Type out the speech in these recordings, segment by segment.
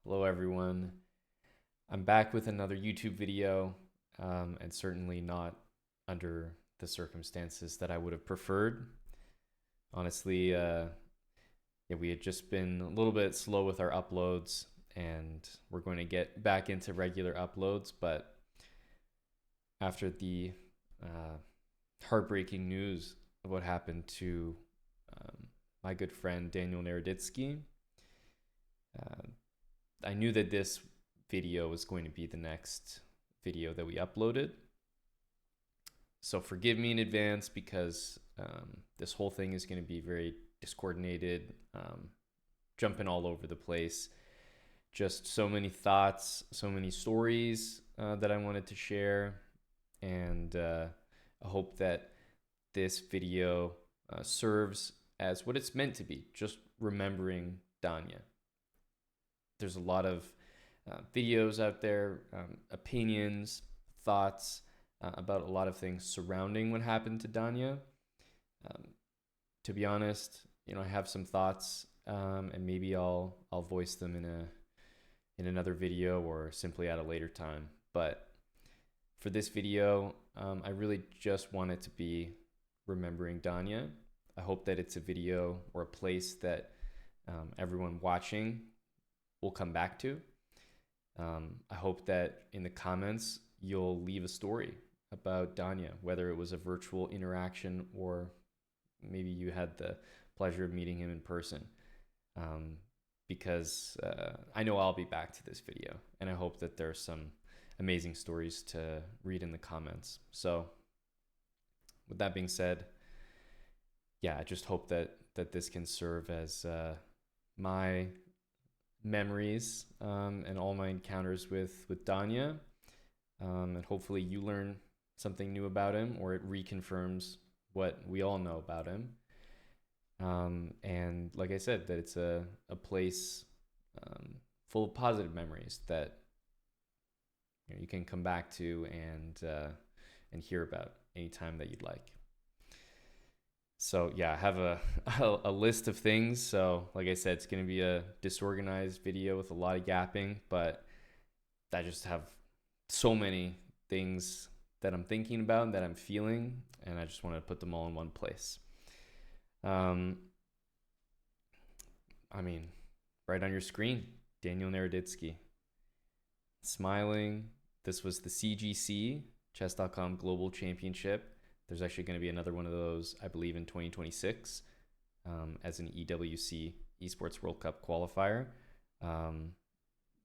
Hello, everyone. I'm back with another YouTube video, and certainly not under the circumstances that I would have preferred. Honestly, yeah, we had just been a little bit slow with our uploads, and we're going to get back into regular uploads. But after the uh, heartbreaking news of what happened to my good friend Daniel Naroditsky, uh, I knew that this video was going to be the next video that we uploaded. So forgive me in advance because this whole thing is going to be very discoordinated, jumping all over the place. Just so many thoughts, so many stories that I wanted to share. And I hope that this video serves as what it's meant to be, just remembering Danya. There's a lot of videos out there, opinions, thoughts about a lot of things surrounding what happened to Danya. Um, to be honest, I have some thoughts, and maybe I'll voice them in another video or simply at a later time. But for this video, I really just want it to be remembering Danya. I hope that it's a video or a place that everyone watching will come back to. I hope that in the comments you'll leave a story about Danya, whether it was a virtual interaction or maybe you had the pleasure of meeting him in person. Because I know I'll be back to this video, and I hope that there's some amazing stories to read in the comments. So, with that being said, yeah, I just hope that this can serve as my memories and all my encounters with Danya, and hopefully you learn something new about him, or it reconfirms what we all know about him. And like I said, that it's a place full of positive memories that you can come back to and hear about anytime that you'd like. So yeah, I have a list of things. So like I said, it's going to be a disorganized video with a lot of yapping, but I just have so many things that I'm thinking about and that I'm feeling, and I just want to put them all in one place. Um, I mean, right on your screen, Daniel Naroditsky, smiling. This was the CGC, Chess.com Global Championship. There's actually going to be another one of those, I believe, in 2026 as an EWC Esports World Cup qualifier.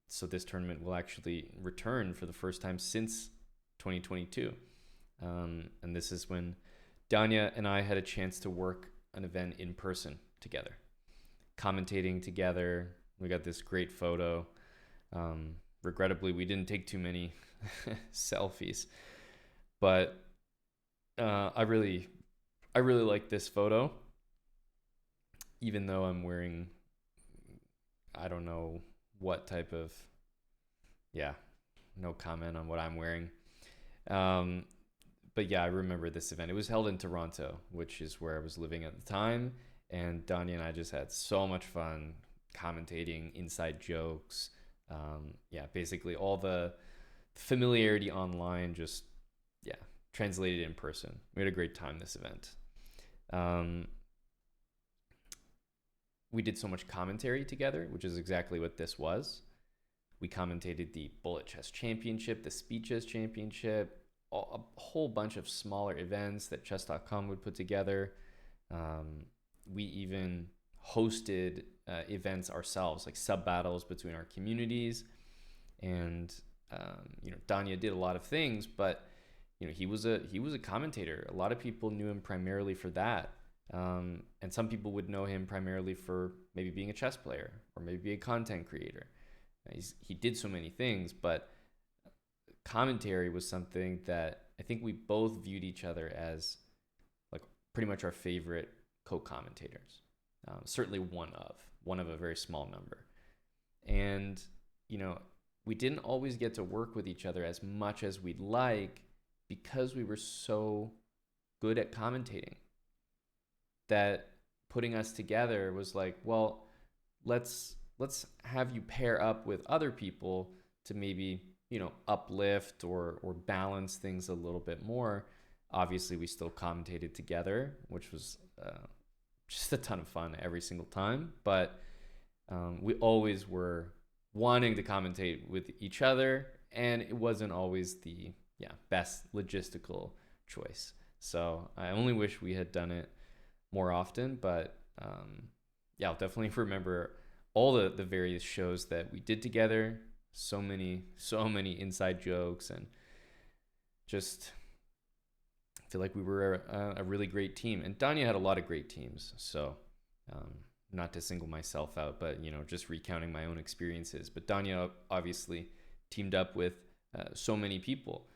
So this tournament will actually return for the first time since 2022. And this is when Danya and I had a chance to work an event in person together, commentating together. We got this great photo. Regrettably, we didn't take too many selfies, but I really like this photo, even though I'm wearing, I don't know what type of, yeah, no comment on what I'm wearing. Um, but yeah, I remember this event. It was held in Toronto, which is where I was living at the time. And Donnie and I just had so much fun commentating, inside jokes. Yeah, basically all the familiarity online just, yeah, translated in person. We had a great time this event. We did so much commentary together, which is exactly what this was. We commentated the Bullet Chess Championship, the Speed Chess Championship, a whole bunch of smaller events that chess.com would put together. We even hosted events ourselves, like sub battles between our communities. And Danya did a lot of things, but he was a commentator. A lot of people knew him primarily for that. And some people would know him primarily for maybe being a chess player or maybe be a content creator. He did so many things, but commentary was something that I think we both viewed each other as like pretty much our favorite co-commentators. Certainly one of a very small number. And we didn't always get to work with each other as much as we'd like because we were so good at commentating, that putting us together was like, well, let's let's have you pair up with other people to maybe, uplift or balance things a little bit more. Obviously, we still commentated together, which was just a ton of fun every single time. But we always were wanting to commentate with each other, and it wasn't always the best logistical choice. So I only wish we had done it more often. But I'll definitely remember all the various shows that we did together. So many inside jokes, and just feel like we were a really great team. And Danya had a lot of great teams. So not to single myself out, but just recounting my own experiences. But Danya obviously teamed up with so many people.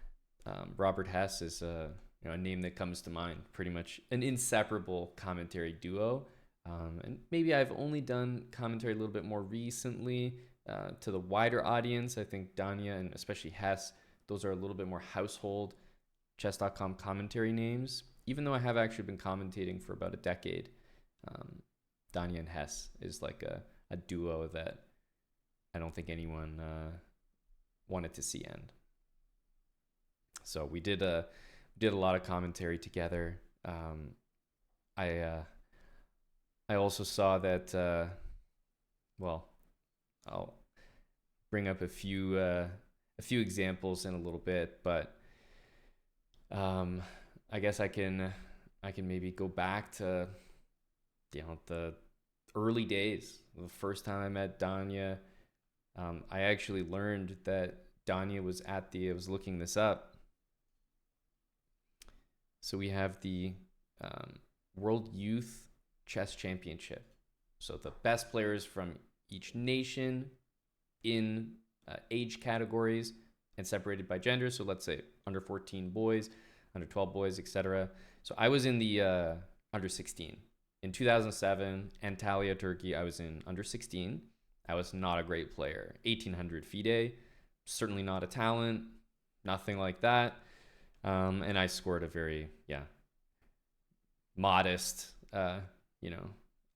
Robert Hess is a name that comes to mind. Pretty much an inseparable commentary duo. And maybe I've only done commentary a little bit more recently to the wider audience. I think Danya and especially Hess, those are a little bit more household chess.com commentary names. Even though I have actually been commentating for about a decade, Danya and Hess is like a duo that I don't think anyone wanted to see end. So we did a lot of commentary together. I also saw that. I'll bring up a few examples in a little bit, but I guess I can maybe go back to the early days. The first time I met Danya, I actually learned that Danya was I was looking this up. So we have the World Youth Chess Championship. So the best players from each nation in age categories and separated by gender. So let's say under 14 boys, under 12 boys, etc. So I was in the under 16. In 2007, Antalya, Turkey, I was in under 16. I was not a great player. 1800 FIDE, certainly not a talent, nothing like that. And I scored a very, modest,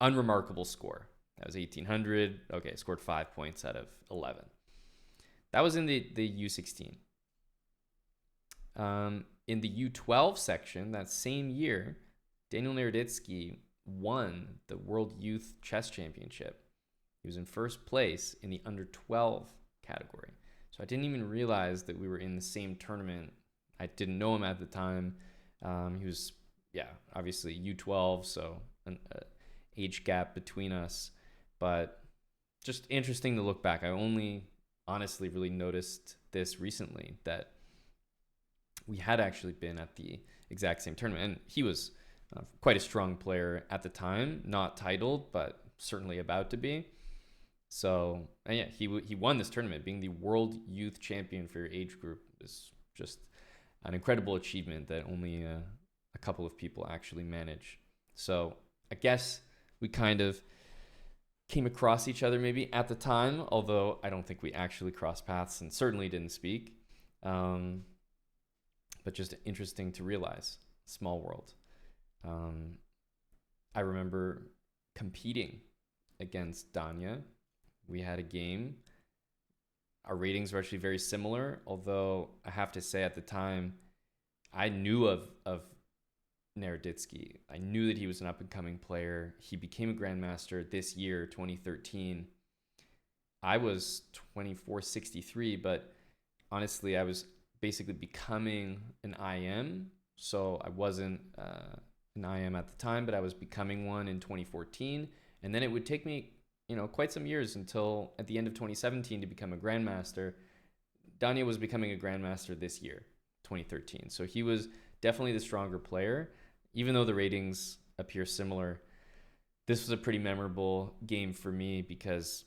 unremarkable score. That was 1800. Okay, I scored 5 points out of 11. That was in the U16. In the U12 section, that same year, Daniel Naroditsky won the World Youth Chess Championship. He was in first place in the under 12 category. So I didn't even realize that we were in the same tournament. I didn't know him at the time. He was, obviously U12, so an age gap between us. But just interesting to look back. I only honestly really noticed this recently, that we had actually been at the exact same tournament. And he was quite a strong player at the time, not titled, but certainly about to be. So, he won this tournament. Being the world youth champion for your age group is just an incredible achievement that only a couple of people actually manage. So I guess we kind of came across each other maybe at the time, although I don't think we actually crossed paths and certainly didn't speak. But just interesting to realize. Small world. I remember competing against Danya. We had a game. Our ratings were actually very similar, although I have to say at the time, I knew of Naroditsky. I knew that he was an up-and-coming player. He became a grandmaster this year, 2013. I was 2463, but honestly, I was basically becoming an IM. So I wasn't an IM at the time, but I was becoming one in 2014. And then it would take me, quite some years until at the end of 2017 to become a grandmaster. Danya was becoming a grandmaster this year, 2013. So he was definitely the stronger player. Even though the ratings appear similar, this was a pretty memorable game for me because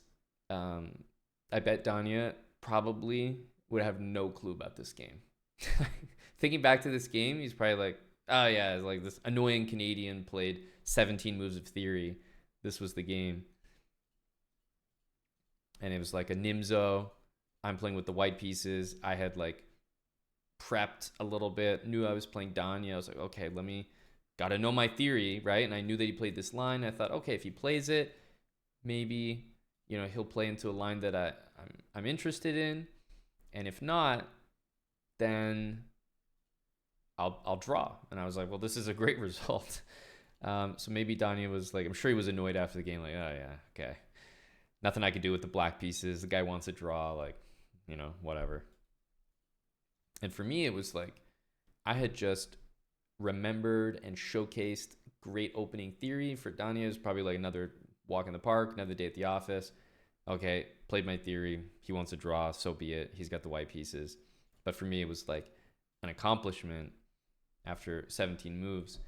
I bet Danya probably would have no clue about this game. Thinking back to this game, he's probably like, oh yeah, it's like this annoying Canadian played 17 moves of theory. This was the game. And it was like a Nimzo. I'm playing with the white pieces. I had like prepped a little bit, knew I was playing Danya. I was like, okay, gotta know my theory, right? And I knew that he played this line. I thought, okay, if he plays it, maybe, he'll play into a line that I'm interested in, and if not, then I'll draw. And I was like, well, this is a great result. So maybe Daniel was like, I'm sure he was annoyed after the game, like, oh yeah, okay, nothing I could do with the black pieces. The guy wants to draw, like, whatever. And for me, it was like I had just remembered and showcased great opening theory. For Daniel, it was probably like another walk in the park, another day at the office. Okay, played my theory. He wants to draw, so be it. He's got the white pieces. But for me, it was like an accomplishment after 17 moves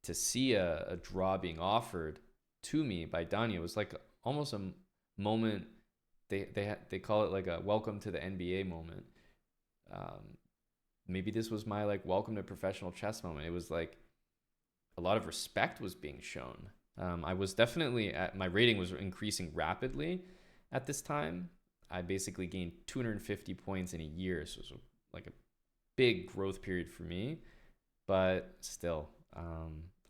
to see a draw being offered to me by Daniel. It was like almost a moment. They call it like a welcome to the NBA moment. Maybe this was my like welcome to professional chess moment. It was like a lot of respect was being shown. I was definitely my rating was increasing rapidly at this time. I basically gained 250 points in a year, so it was like a big growth period for me. But still,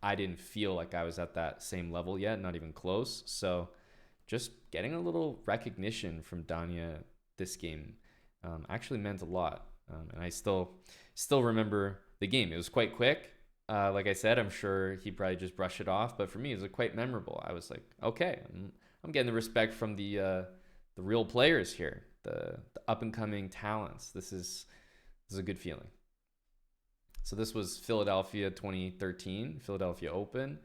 I didn't feel like I was at that same level yet, not even close. So just getting a little recognition from Danya this game actually meant a lot. And I still remember the game. It was quite quick. Like I said, I'm sure he probably just brushed it off, but for me, it was quite memorable. I was like, okay, I'm getting the respect from the real players here, the up and coming talents. This is a good feeling. So this was Philadelphia 2013, Philadelphia Open.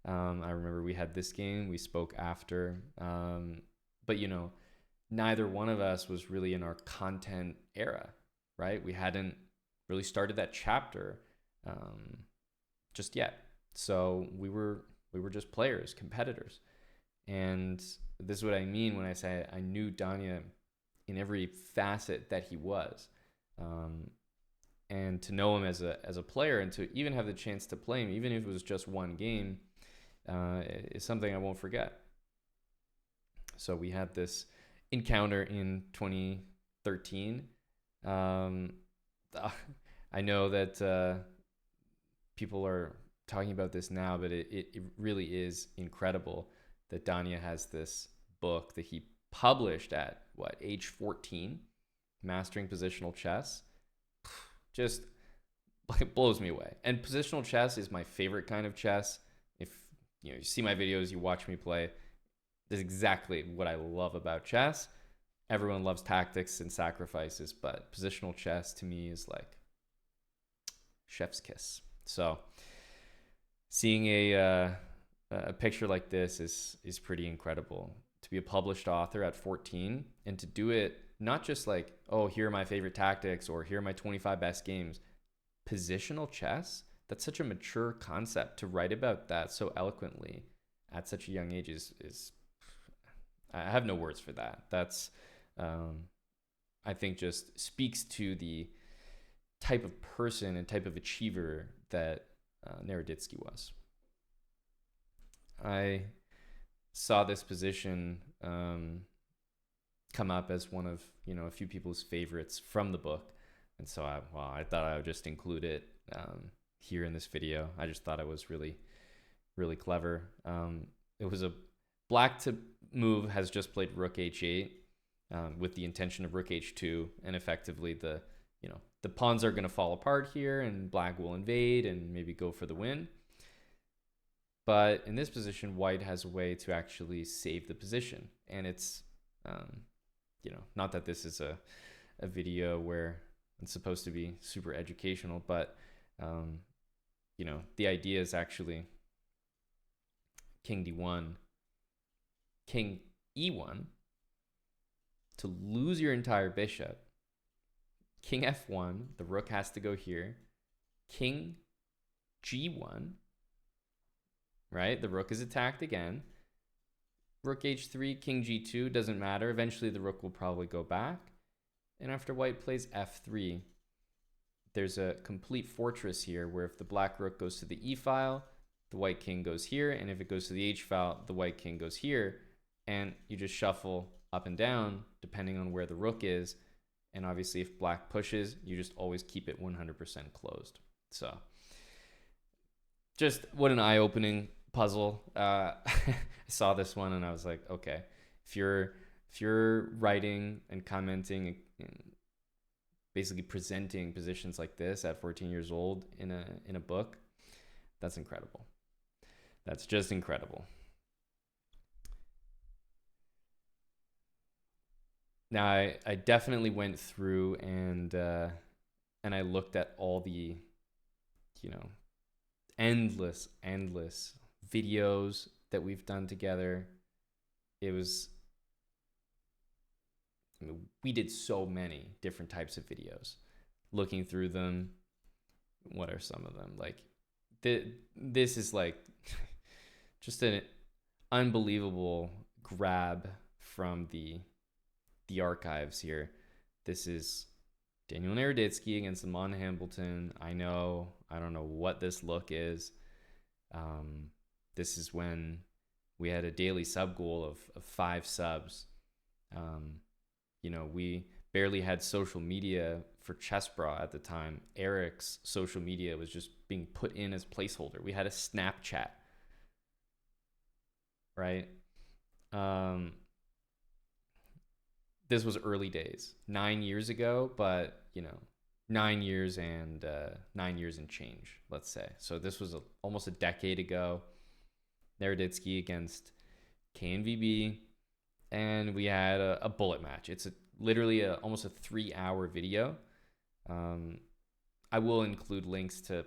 I remember we had this game. We spoke after, but neither one of us was really in our content era, right? We hadn't really started that chapter just yet. So we were just players, competitors. And this is what I mean when I say I knew Danya in every facet that he was. And to know him as a player and to even have the chance to play him, even if it was just one game, is something I won't forget. So we had this encounter in 2013. I know that people are talking about this now, but it really is incredible that Danya has this book that he published at age 14, Mastering Positional Chess. Just it blows me away. And positional chess is my favorite kind of chess. If you see my videos, you watch me play, this is exactly what I love about chess. Everyone loves tactics and sacrifices, but positional chess to me is like chef's kiss. So seeing a picture like this is pretty incredible. To be a published author at 14 and to do it not just like, oh, here are my favorite tactics or here are my 25 best games. Positional chess, that's such a mature concept. To write about that so eloquently at such a young age is I have no words for that. That's I think just speaks to the type of person and type of achiever that Naroditsky was. I saw this position come up as one of a few people's favorites from the book, and so I thought I would just include it here in this video. I just thought it was really, really clever. It was a black to move has just played rook h8 with the intention of rook h2, and effectively the pawns are going to fall apart here, and black will invade and maybe go for the win. But in this position, white has a way to actually save the position, and it's not that this is a video where it's supposed to be super educational, but the idea is actually king d1, king e1 to lose your entire bishop, king f1, the rook has to go here, king g1, right? The rook is attacked again. Rook h3, king g2, doesn't matter. Eventually the rook will probably go back. And after white plays f3, there's a complete fortress here where if the black rook goes to the e file, the white king goes here. And if it goes to the h file, the white king goes here. And you just shuffle up and down depending on where the rook is. And obviously if black pushes, you just always keep it 100% closed. So just what an eye-opening puzzle. I saw this one and I was like, okay, If you're writing and commenting and basically presenting positions like this at 14 years old in a book, that's incredible. That's just incredible. Now, I definitely went through and I looked at all the, you know, endless videos that we've done together. It was, I mean, we did so many different types of videos. Looking through them, what are some of them? Like, this is like just an unbelievable grab from the archives here. This is Daniel Naroditsky against Amon Hambleton. I don't know what this look is. This is when we had a daily sub goal of 5 subs. We barely had social media for chessbrah at the time. Eric's social media was just being put in as placeholder. We had a Snapchat, right? This was early days, 9 years ago, but 9 years and 9 years and change, let's say. So this was almost a decade ago. Naroditsky against KNVB, and we had a bullet match. It's literally almost a 3-hour video. I will include links to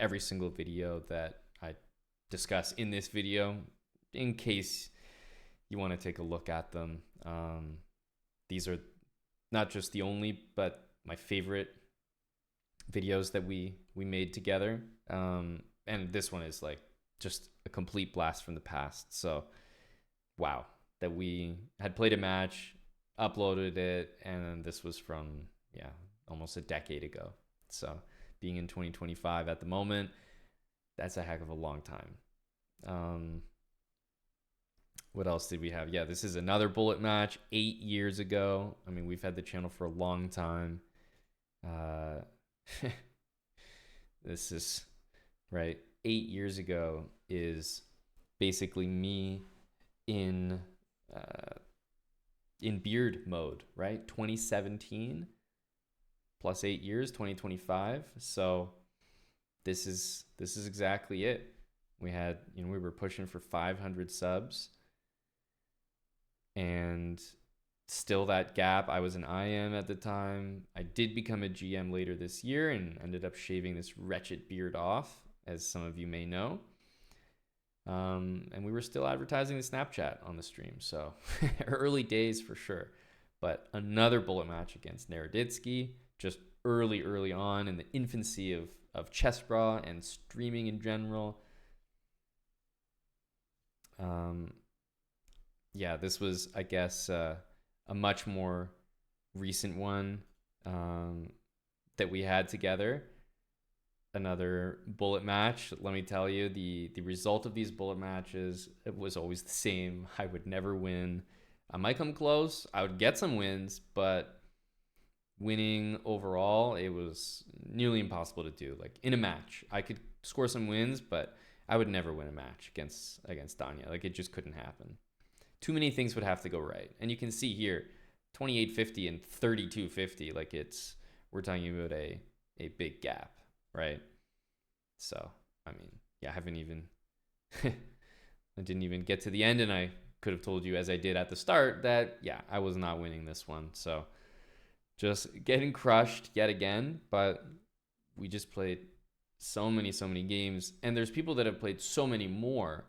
every single video that I discuss in this video in case you want to take a look at them. These are not just the only, but my favorite videos that we made together. And this one is like just a complete blast from the past. So, wow, that we had played a match, uploaded it, and this was from, almost a decade ago. So, being in 2025 at the moment, that's a heck of a long time. What else did we have? Yeah, this is another bullet match 8 years ago. I mean, we've had the channel for a long time. This is, right, 8 years ago is basically me in beard mode, right? 2017 plus 8 years, 2025. So this is exactly it. We had, we were pushing for 500 subs. And still that gap. I was an IM at the time. I did become a GM later this year and ended up shaving this wretched beard off, as some of you may know. And we were still advertising the Snapchat on the stream. So early days for sure. But another bullet match against Naroditsky, just early on in the infancy of chessbrah and streaming in general. This was, I guess, a much more recent one that we had together. Another bullet match. Let me tell you, the result of these bullet matches, it was always the same. I would never win. I might come close. I would get some wins, but winning overall, it was nearly impossible to do. Like in a match, I could score some wins, but I would never win a match against Danya. Like it just couldn't happen. Too many things would have to go right. And you can see here, 2850 and 3250. Like we're talking about a big gap, right? So, I mean, I haven't even, I didn't even get to the end, and I could have told you, as I did at the start, that, I was not winning this one. So just getting crushed yet again, but we just played so many games, and there's people that have played so many more.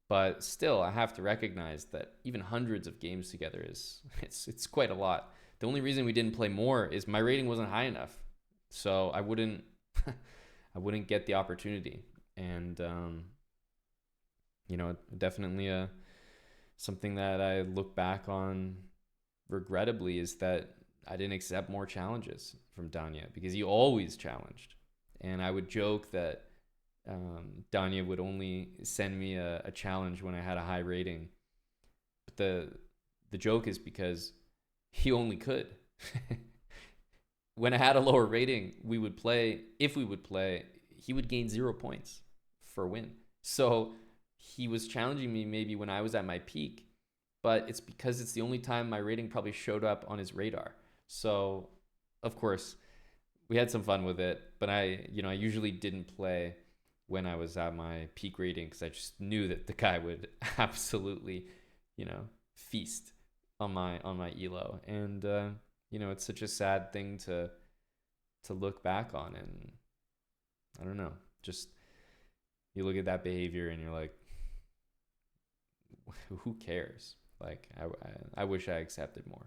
But still, I have to recognize that even hundreds of games together it's quite a lot. The only reason we didn't play more is my rating wasn't high enough, so I wouldn't get the opportunity. And definitely something that I look back on regrettably is that I didn't accept more challenges from Danya, because he always challenged, and I would joke that Danya would only send me a challenge when I had a high rating. But the joke is because he only could. When I had a lower rating, if we would play, he would gain 0 points for a win. So he was challenging me maybe when I was at my peak, but it's because it's the only time my rating probably showed up on his radar. So, of course, we had some fun with it, but I usually didn't play when I was at my peak rating because I just knew that the guy would absolutely, feast on my elo, and it's such a sad thing to look back on, and I don't know, just you look at that behavior and you're like, who cares? Like I wish I accepted more.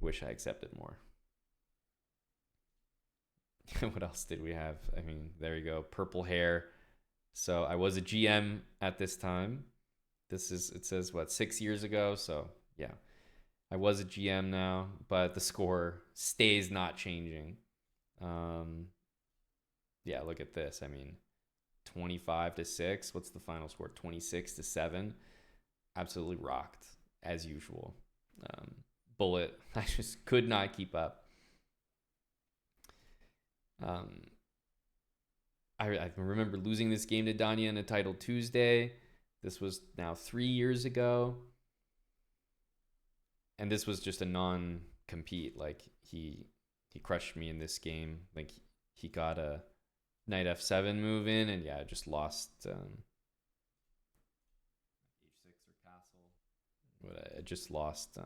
Wish I accepted more. What else did we have? I mean, there you go. Purple hair. So I was a GM at this time. It says what, 6 years ago. So yeah, I was a GM now, but the score stays not changing. Yeah, look at this. I mean, 25-6. What's the final score? 26-7. Absolutely rocked as usual. Bullet. I just could not keep up. I remember losing this game to Danya in a title Tuesday. This was now 3 years ago. And this was just a non-compete. Like, he crushed me in this game. Like, he got a knight f7 move in, and yeah, I just lost h6 or castle. But I just lost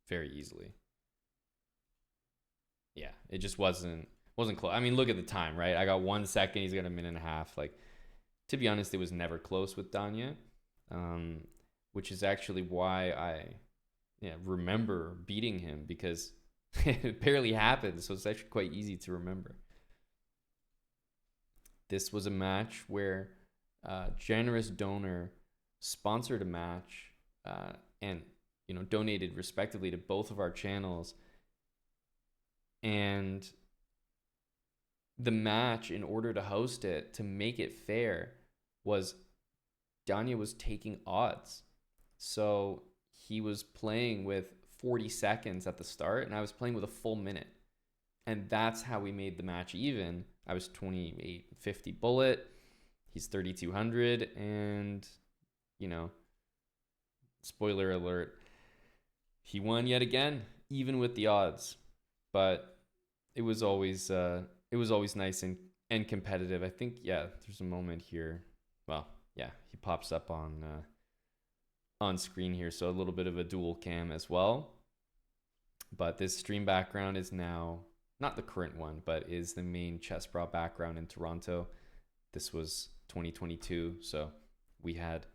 very easily. Yeah, it just wasn't close. I mean, look at the time, right? I got 1 second. He's got a minute and a half. Like, to be honest, it was never close with Danya, which is actually why I remember beating him, because it barely happened. So it's actually quite easy to remember. This was a match where generous donor sponsored a match and donated respectively to both of our channels. And the match, in order to host it, to make it fair, was Danya was taking odds. So he was playing with 40 seconds at the start, and I was playing with a full minute. And that's how we made the match even. I was 2850 bullet. He's 3200, and spoiler alert, he won yet again, even with the odds. But it was always nice and competitive. I think, yeah, there's a moment here. Well, yeah, he pops up on screen here, so a little bit of a dual cam as well. But this stream background is now not the current one, but is the main chessbrah background in Toronto. This was 2022, so we had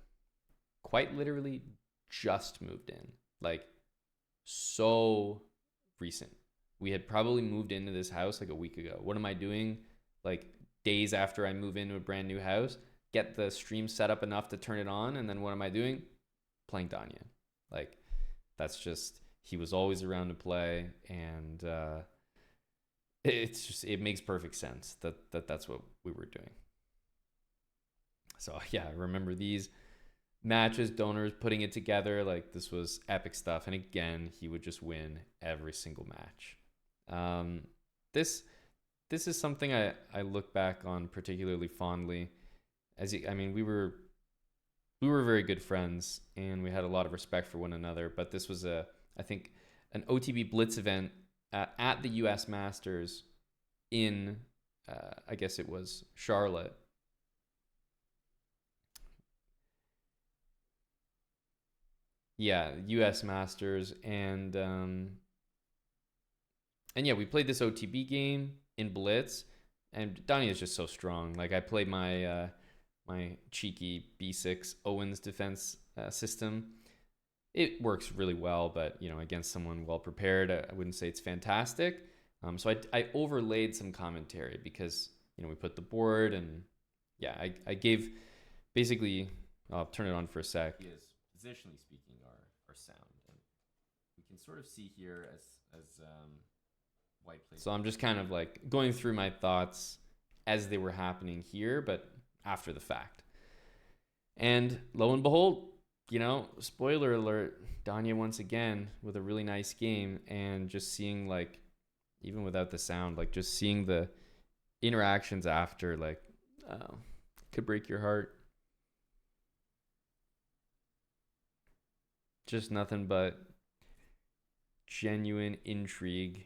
quite literally just moved in, like so recent. We had probably moved into this house like a week ago. What am I doing? Like days after I move into a brand new house, get the stream set up enough to turn it on, and then what am I doing? Playing Danya. Like, that's just, he was always around to play, and it makes perfect sense that's what we were doing. So yeah, I remember these matches, donors putting it together. Like, this was epic stuff. And again, he would just win every single match. This is something I look back on particularly fondly. We were very good friends, and we had a lot of respect for one another. But this was I think an OTB Blitz event at the US Masters in I guess it was Charlotte. Yeah, US Masters, and yeah, we played this OTB game in Blitz, and Donnie is just so strong. Like, I played my my cheeky B6 Owens defense system. It works really well, but against someone well prepared, I wouldn't say it's fantastic. So I overlaid some commentary because we put the board, and yeah, I gave basically. I'll turn it on for a sec. Is positionally speaking our sound, and we can sort of see here as white plays. So I'm just kind of like going through my thoughts as they were happening here, but after the fact. And lo and behold, spoiler alert, Danya once again with a really nice game, and just seeing, like, even without the sound, like, just seeing the interactions after, like, could break your heart. just nothing but genuine intrigue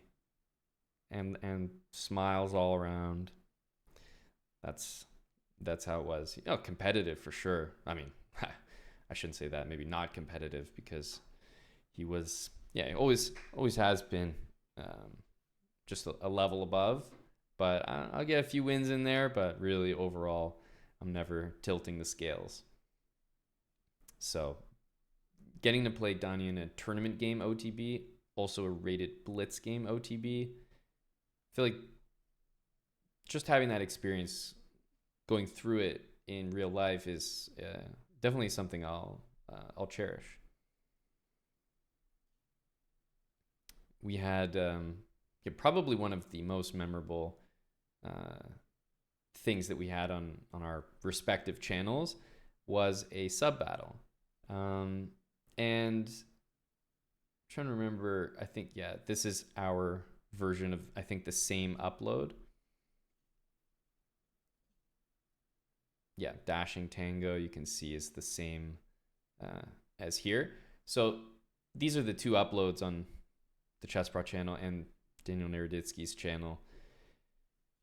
and smiles all around. That's how it was. Competitive for sure. I mean, I shouldn't say that. Maybe not competitive, because he was, he always has been, just a level above. But I'll get a few wins in there. But really, overall, I'm never tilting the scales. So, getting to play Danya in a tournament game OTB, also a rated blitz game OTB, I feel like just having that experience, going through it in real life, is definitely something I'll cherish. We had probably one of the most memorable things that we had on our respective channels was a sub battle. And I'm trying to remember, I think, this is our version of, I think, the same upload. Yeah, Dashing Tango, you can see, is the same as here. So these are the two uploads on the chessbrah channel and Daniel Naroditsky's channel.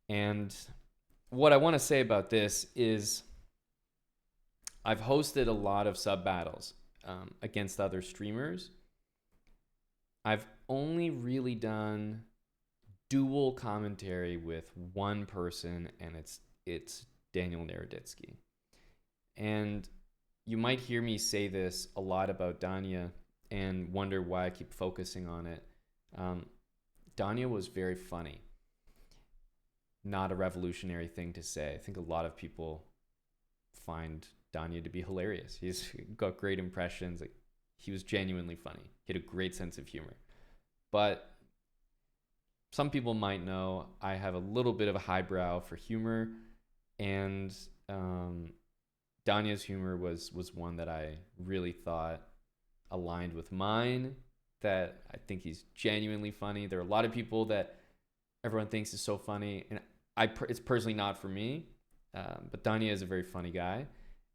And what I want to say about this is I've hosted a lot of sub battles against other streamers. I've only really done dual commentary with one person, and it's Daniel Naroditsky. And you might hear me say this a lot about Danya and wonder why I keep focusing on it. Danya was very funny. Not a revolutionary thing to say. I think a lot of people find Danya to be hilarious. He's got great impressions. Like, he was genuinely funny. He had a great sense of humor. But some people might know I have a little bit of a highbrow for humor, and Danya's humor was one that I really thought aligned with mine, that I think he's genuinely funny. There are a lot of people that everyone thinks is so funny, and it's personally not for me, but Danya is a very funny guy,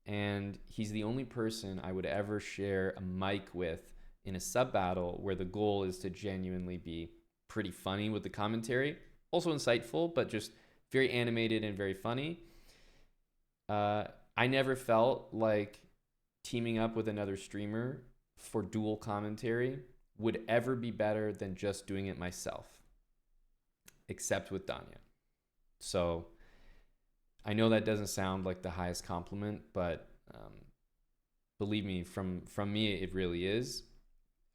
and he's the only person I would ever share a mic with in a sub battle where the goal is to genuinely be pretty funny with the commentary, also insightful, but just very animated and very funny. I never felt like teaming up with another streamer for dual commentary would ever be better than just doing it myself, except with Danya. So I know that doesn't sound like the highest compliment, but believe me, from me, it really is.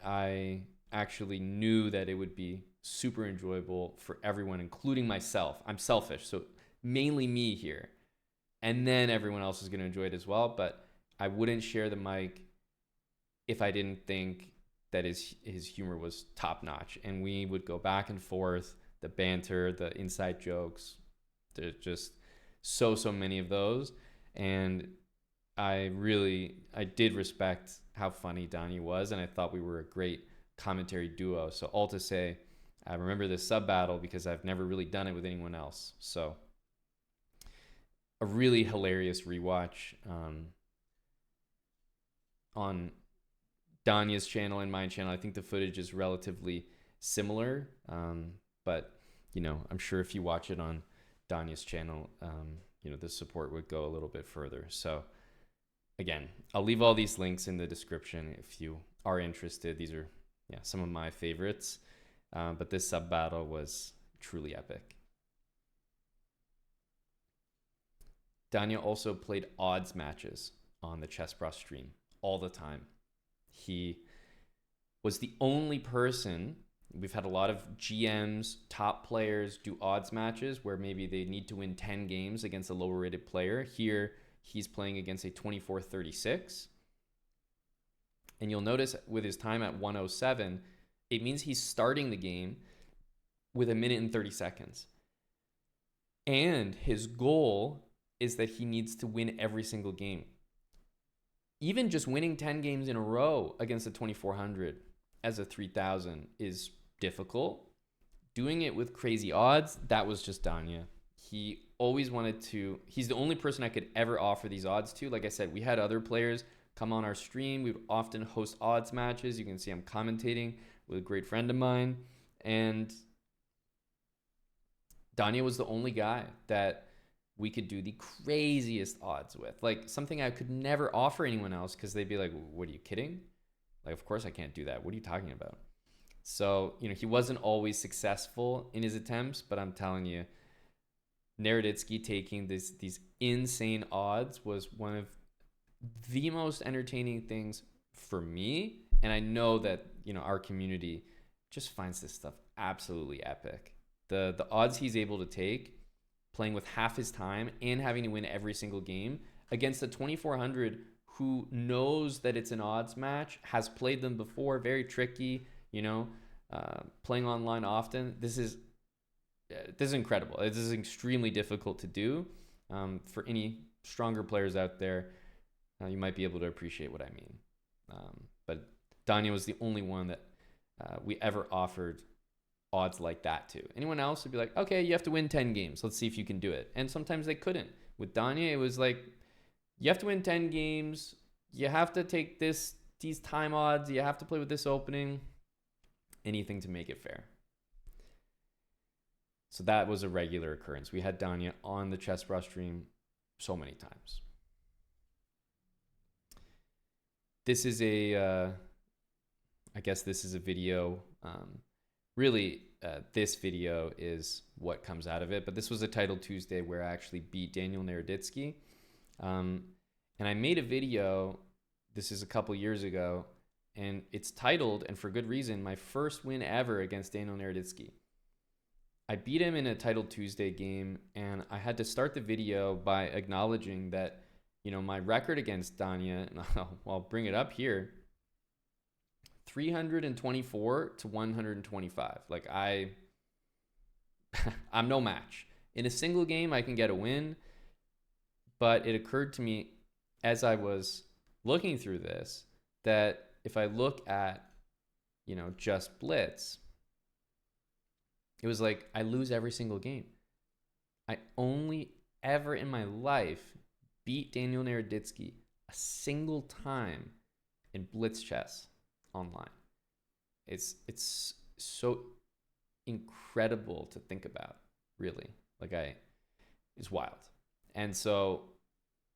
I actually knew that it would be super enjoyable for everyone, including myself. I'm selfish, so mainly me here. And then everyone else is going to enjoy it as well. But I wouldn't share the mic if I didn't think that his humor was top notch. And we would go back and forth, the banter, the inside jokes. There's just so many of those. And I did respect how funny Danya was, and I thought we were a great commentary duo. So all to say, I remember this sub battle because I've never really done it with anyone else. So a really hilarious rewatch on Danya's channel and my channel. I think the footage is relatively similar, but I'm sure if you watch it on Danya's channel, the support would go a little bit further. So again, I'll leave all these links in the description if you are interested. These are some of my favorites, but this sub battle was truly epic. Danya also played odds matches on the chessbrah stream all the time. He was the only person. We've had a lot of GMs, top players do odds matches where maybe they need to win 10 games against a lower rated player. Here, he's playing against a 24-36. And you'll notice with his time at 107, it means he's starting the game with 1 minute and 30 seconds. And his goal is that he needs to win every single game. Even just winning 10 games in a row against a 2400 as a 3000 is difficult. Doing it with crazy odds, that was just Danya. He always wanted to. He's the only person I could ever offer these odds to. Like I said, we had other players come on our stream. We would often host odds matches. You can see I'm commentating with a great friend of mine. And Daniel was the only guy that we could do the craziest odds with. Like something I could never offer anyone else because they'd be like, what, are you kidding? Like, of course I can't do that. What are you talking about? So, he wasn't always successful in his attempts, but I'm telling you, Naroditsky taking these insane odds was one of the most entertaining things for me. And I know that, our community just finds this stuff absolutely epic. The odds he's able to take, playing with half his time and having to win every single game against a 2400 who knows that it's an odds match, has played them before, very tricky, playing online often. This is incredible. This is extremely difficult to do. For any stronger players out there, you might be able to appreciate what I mean. But Daniel was the only one that we ever offered odds like that to. Anyone else would be like, okay, you have to win 10 games. Let's see if you can do it. And sometimes they couldn't. With Daniel, it was like, you have to win 10 games. You have to take these time odds. You have to play with this opening. Anything to make it fair. So that was a regular occurrence. We had Dania on the chessbrah stream so many times. This is I guess this is a video. This video is what comes out of it. But this was a Title Tuesday where I actually beat Daniel Naroditsky. And I made a video, this is a couple years ago, and it's titled, and for good reason, my first win ever against Daniel Naroditsky. I beat him in a Title Tuesday game, and I had to start the video by acknowledging that, my record against Dania, and I'll bring it up here, 324 to 125. Like I'm no match. In a single game, I can get a win, but it occurred to me as I was looking through this that if I look at, just blitz, it was like I lose every single game. I only ever in my life beat Daniel Naroditsky a single time in blitz chess online. It's so incredible to think about, really. It's wild. And so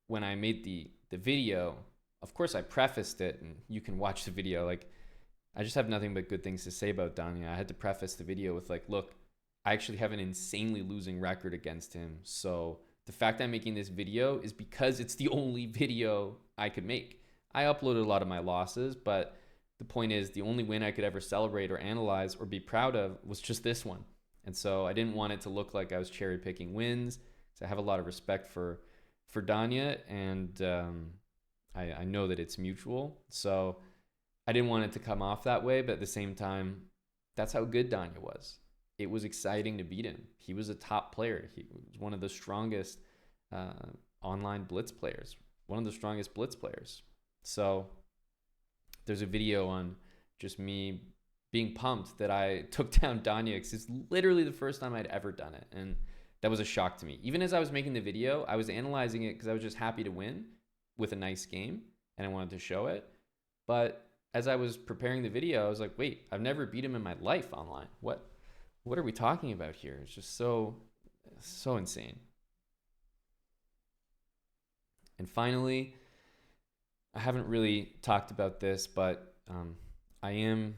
when I made the video, of course I prefaced it, and you can watch the video. I just have nothing but good things to say about Dania. I had to preface the video with look, I actually have an insanely losing record against him. So the fact I'm making this video is because it's the only video I could make. I uploaded a lot of my losses, but the point is the only win I could ever celebrate or analyze or be proud of was just this one. And so I didn't want it to look like I was cherry picking wins. So I have a lot of respect for Dania, and I know that it's mutual. So I didn't want it to come off that way, but at the same time, that's how good Dania was. It was exciting to beat him. He was a top player. He was one of the strongest online blitz players, one of the strongest blitz players. So there's a video on just me being pumped that I took down Dania, because it's literally the first time I'd ever done it. And that was a shock to me. Even as I was making the video, I was analyzing it because I was just happy to win with a nice game and I wanted to show it. But as I was preparing the video, I was like, wait, I've never beat him in my life online. What are we talking about here? It's just so insane. And finally, I haven't really talked about this, but I am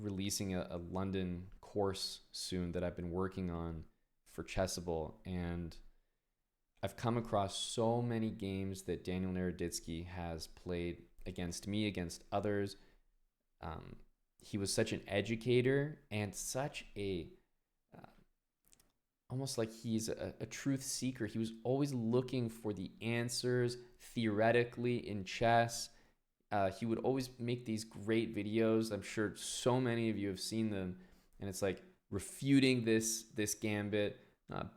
releasing a London course soon that I've been working on for Chessable, and I've come across so many games that Daniel Naroditsky has played against me, against others. He was such an educator and such a almost like he's a truth seeker. He was always looking for the answers theoretically in chess. He would always make these great videos. I'm sure so many of you have seen them, and it's like refuting this gambit,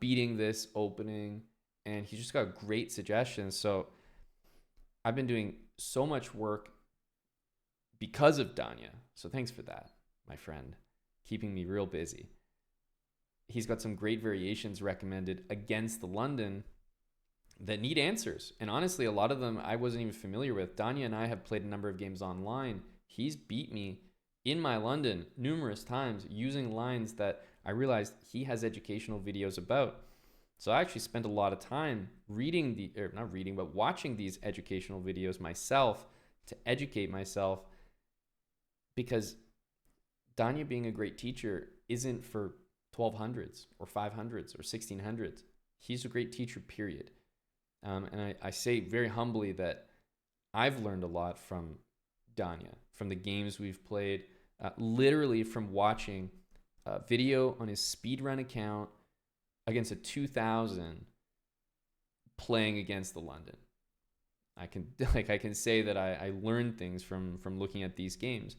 beating this opening, and he just got great suggestions. So I've been doing so much work because of Dania. So thanks for that, my friend, keeping me real busy. He's got some great variations recommended against the London that need answers. And honestly, a lot of them I wasn't even familiar with. Danya and I have played a number of games online. He's beat me in my London numerous times using lines that I realized he has educational videos about. So I actually spent a lot of time watching these educational videos myself to educate myself, because Danya being a great teacher isn't for 1200s or 500s or 1600s. He's a great teacher, period. And I say very humbly that I've learned a lot from Danya, from the games we've played, literally from watching a video on his speedrun account against a 2000 playing against the London. I can say that I learned things from looking at these games.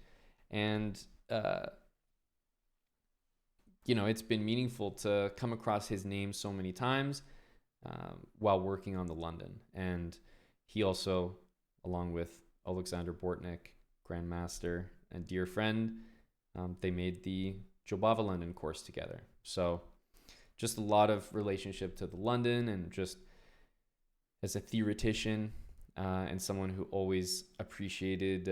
And it's been meaningful to come across his name so many times while working on the London. And he also, along with Alexander Bortnik, Grandmaster and dear friend, they made the Jobava London course together. So just a lot of relationship to the London, and just as a theoretician and someone who always appreciated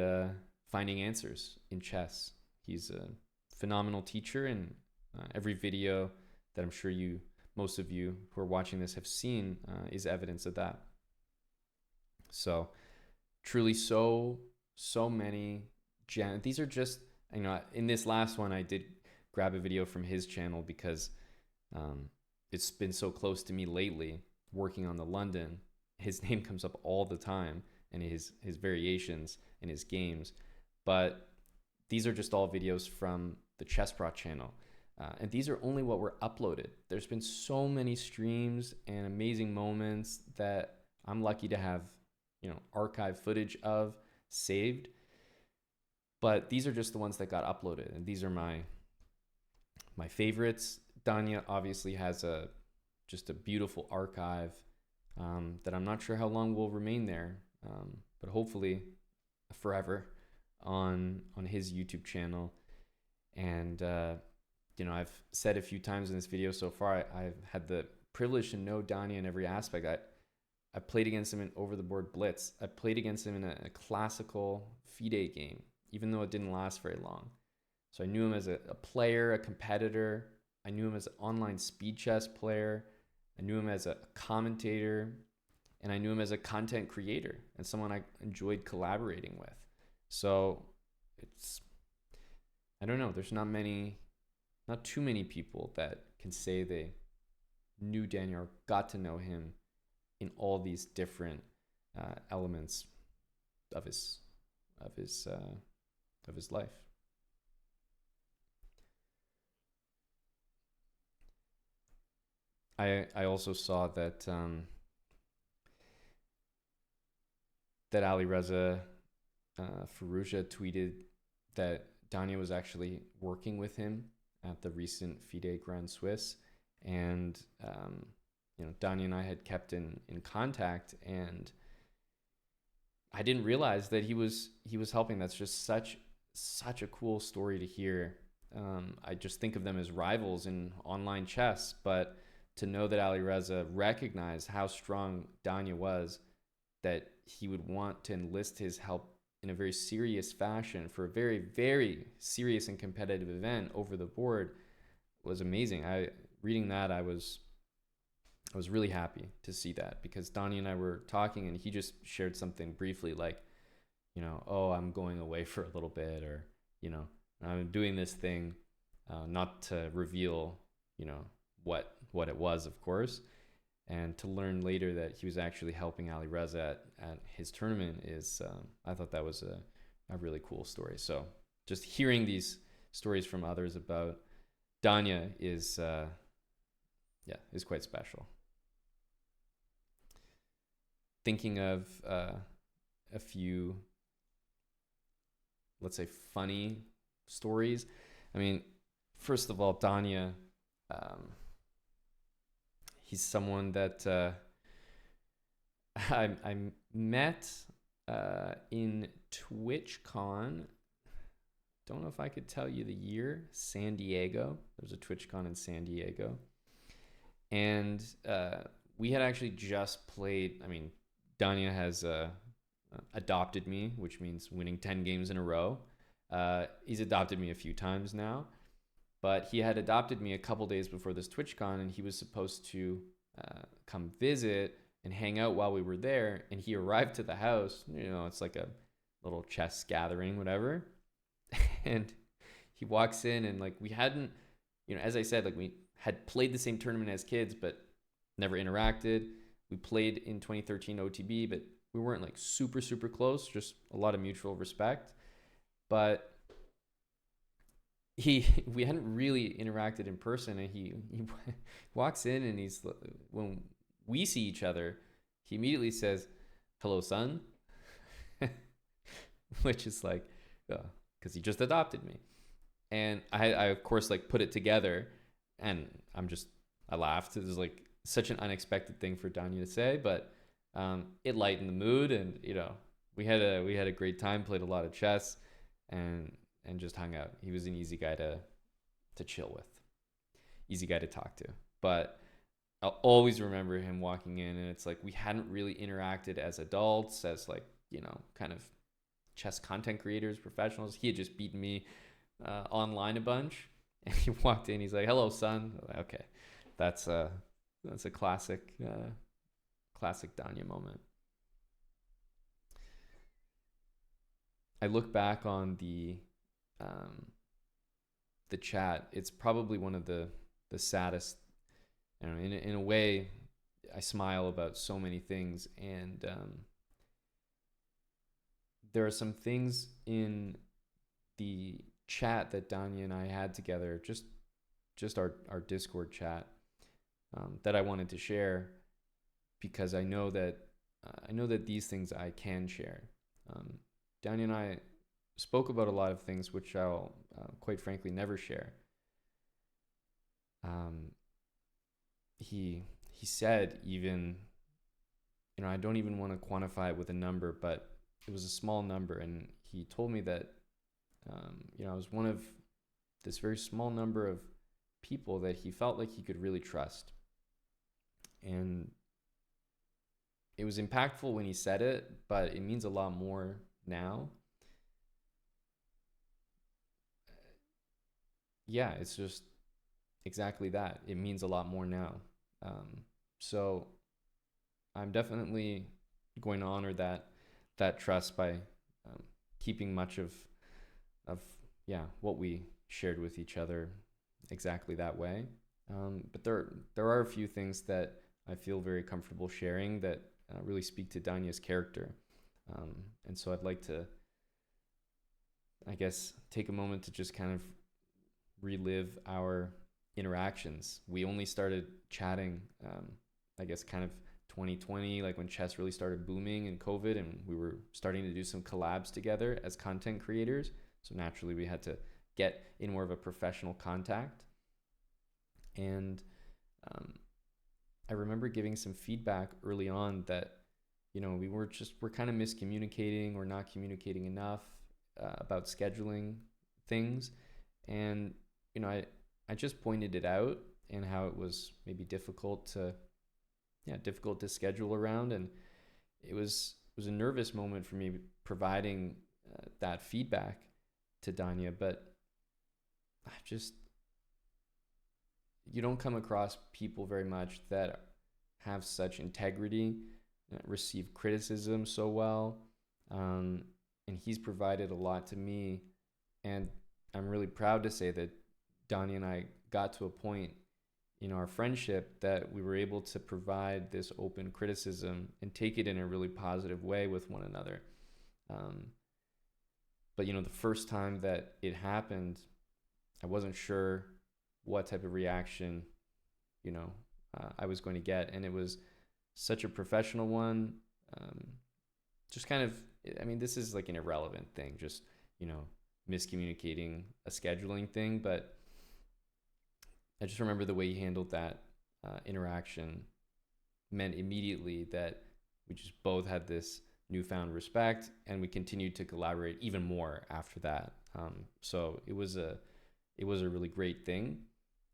finding answers in chess. He's a phenomenal teacher, and every video that I'm sure most of you who are watching this have seen is evidence of that. So truly so many these are just, in this last one I did grab a video from his channel because it's been so close to me lately working on the London. His name comes up all the time, and his variations in his games. But these are just all videos from the chessbrah channel. And these are only what were uploaded. There's been so many streams and amazing moments that I'm lucky to have, archive footage of saved. But these are just the ones that got uploaded, and these are my favorites. Danya obviously has just a beautiful archive that I'm not sure how long will remain there, but hopefully forever on his YouTube channel. And I've said a few times in this video so far, I've had the privilege to know Danya in every aspect. I played against him in over the board blitz. I played against him in a classical FIDE game, even though it didn't last very long. So I knew him as a player, a competitor. I knew him as an online speed chess player. I knew him as a commentator, and I knew him as a content creator and someone I enjoyed collaborating with. So I don't know, there's not too many people that can say they knew Daniel, got to know him in all these different elements of his life. I also saw that that Ali Reza Firouzja tweeted that Danya was actually working with him at the recent FIDE Grand Swiss, and Danya and I had kept in contact, and I didn't realize that he was helping. That's just such a cool story to hear. I just think of them as rivals in online chess, but to know that Ali Reza recognized how strong Danya was, that he would want to enlist his help in a very serious fashion for a very, very serious and competitive event over the board was amazing. Reading that, I was really happy to see that, because Danya and I were talking, and he just shared something briefly like, oh, I'm going away for a little bit, or, I'm doing this thing, not to reveal, what it was, of course. And to learn later that he was actually helping Ali Reza at his tournament is, I thought that was a really cool story. So just hearing these stories from others about Danya is quite special. Thinking of a few, let's say, funny stories. I mean, first of all, Danya, he's someone that I met in TwitchCon. Don't know if I could tell you the year. San Diego. There was a TwitchCon in San Diego. And we had actually just played. I mean, Dania has adopted me, which means winning 10 games in a row. He's adopted me a few times now, but he had adopted me a couple days before this TwitchCon, and he was supposed to come visit and hang out while we were there. And he arrived to the house. It's like a little chess gathering, whatever. And he walks in, and like we hadn't, as I said, like we had played the same tournament as kids, but never interacted. We played in 2013 OTB, but we weren't like super, super close, just a lot of mutual respect. But we hadn't really interacted in person, and he walks in, and when we see each other, he immediately says, "Hello, son," which is like, because he just adopted me. And I of course like put it together, and I laughed. It was like such an unexpected thing for Danya to say, but it lightened the mood, and we had a great time, played a lot of chess, and just hung out. He was an easy guy to chill with, easy guy to talk to. But I'll always remember him walking in, and it's like we hadn't really interacted as adults, as like kind of chess content creators, professionals. He had just beaten me online a bunch, and he walked in. He's like, "Hello, son." Like, okay, that's a classic Danya moment. I look back on the chat. It's probably one of the saddest. In a way, I smile about so many things, and there are some things in the chat that Danya and I had together, just our Discord chat, that I wanted to share, because I know that these things I can share. Danya and I spoke about a lot of things which I'll quite frankly never share. He said, even, I don't even want to quantify it with a number, but it was a small number, and he told me that I was one of this very small number of people that he felt like he could really trust. And it was impactful when he said it, but it means a lot more now. Yeah, it's just exactly that. It means a lot more now. So I'm definitely going to honor that trust by keeping much of what we shared with each other exactly that way. But there are a few things that I feel very comfortable sharing that really speak to Danya's character. And so I'd like to, I guess, take a moment to just kind of relive our interactions. We only started chatting, I guess, kind of 2020, like when chess really started booming and COVID, and we were starting to do some collabs together as content creators. So naturally we had to get in more of a professional contact. And I remember giving some feedback early on that, we're kind of miscommunicating or not communicating enough about scheduling things. And, I just pointed it out, and how it was maybe difficult to schedule around. And it was a nervous moment for me providing that feedback to Danya, but you don't come across people very much that have such integrity, receive criticism so well. And he's provided a lot to me, and I'm really proud to say that Danya and I got to a point in our friendship that we were able to provide this open criticism and take it in a really positive way with one another. But the first time that it happened, I wasn't sure what type of reaction I was going to get, and it was such a professional one. Just kind of, this is like an irrelevant thing, just miscommunicating a scheduling thing, but I just remember the way he handled that interaction meant immediately that we just both had this newfound respect, and we continued to collaborate even more after that. So it was a really great thing,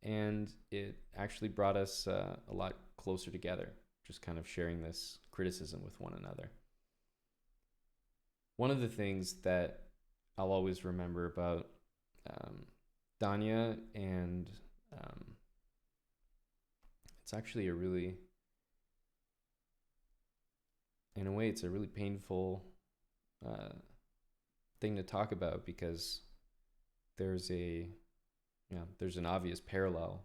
and it actually brought us a lot closer together, just kind of sharing this criticism with one another. One of the things that I'll always remember about Danya, and it's actually in a way, it's a really painful thing to talk about, because there's an obvious parallel.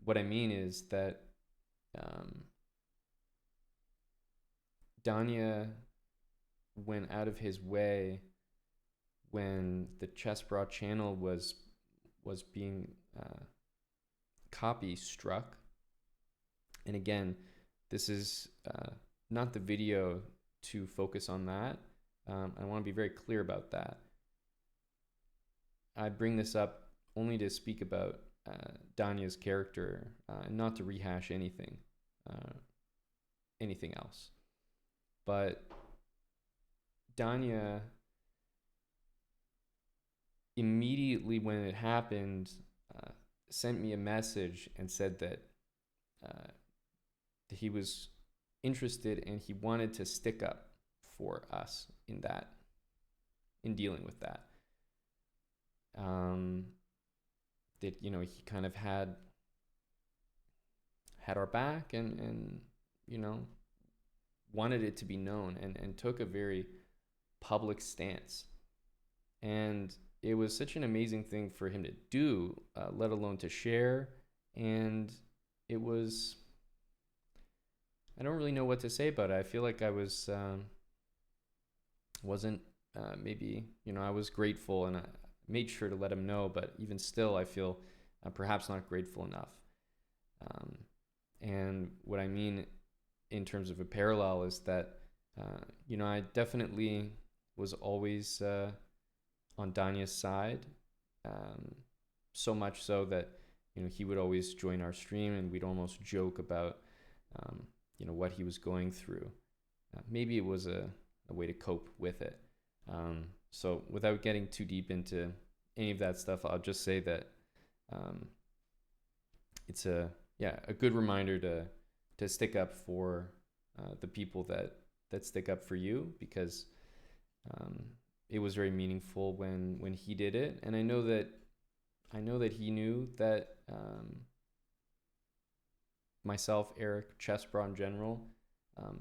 What I mean is that Danya went out of his way when the chessbrah channel was being copy struck. And again, this is not the video to focus on that. I want to be very clear about that. I bring this up only to speak about Danya's character, and not to rehash anything else. But Danya, immediately when it happened, sent me a message and said that he was interested and he wanted to stick up for us in dealing with that. That, you know, he kind of had our back, and you know, wanted it to be known, and took a very public stance. And it was such an amazing thing for him to do, let alone to share. And it was, I don't really know what to say about it. I feel like I wasn't maybe, you know, I was grateful, and I made sure to let him know, but even still, I feel perhaps not grateful enough. And what I mean in terms of a parallel is that, you know, I definitely was always on Danya's side, so much so that, you know, he would always join our stream, and we'd almost joke about, you know, what he was going through. Maybe it was a way to cope with it. So without getting too deep into any of that stuff, I'll just say that it's a good reminder to stick up for the people that stick up for you, because it was very meaningful when he did it. And I know that he knew that myself, Eric, chessbrah in general,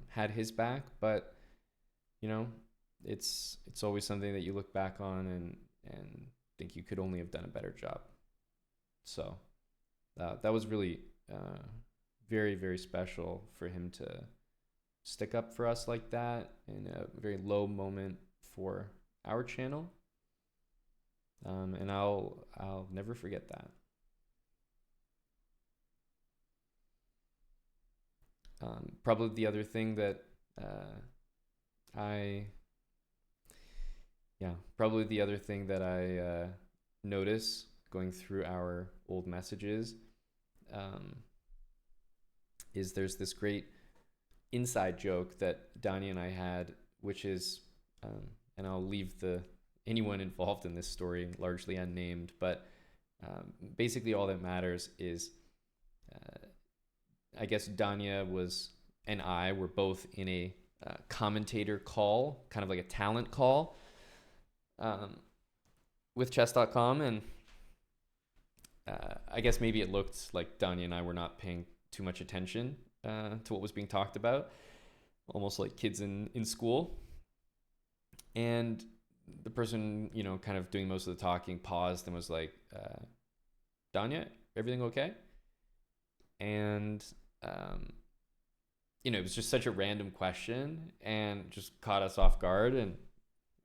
had his back. But you know, it's always something that you look back on and think you could only have done a better job. So that was really very, very special for him to stick up for us like that in a very low moment for our channel. And I'll never forget that. Probably the other thing that I notice going through our old messages is there's this great inside joke that Danya and I had, which is, and I'll leave anyone involved in this story largely unnamed, but basically all that matters is, I guess Danya and I were both in a commentator call, kind of like a talent call, with chess.com. And I guess maybe it looked like Danya and I were not paying too much attention to what was being talked about, almost like kids in school. And the person, you know, kind of doing most of the talking paused and was like, Danya, everything okay? And you know, it was just such a random question and just caught us off guard. And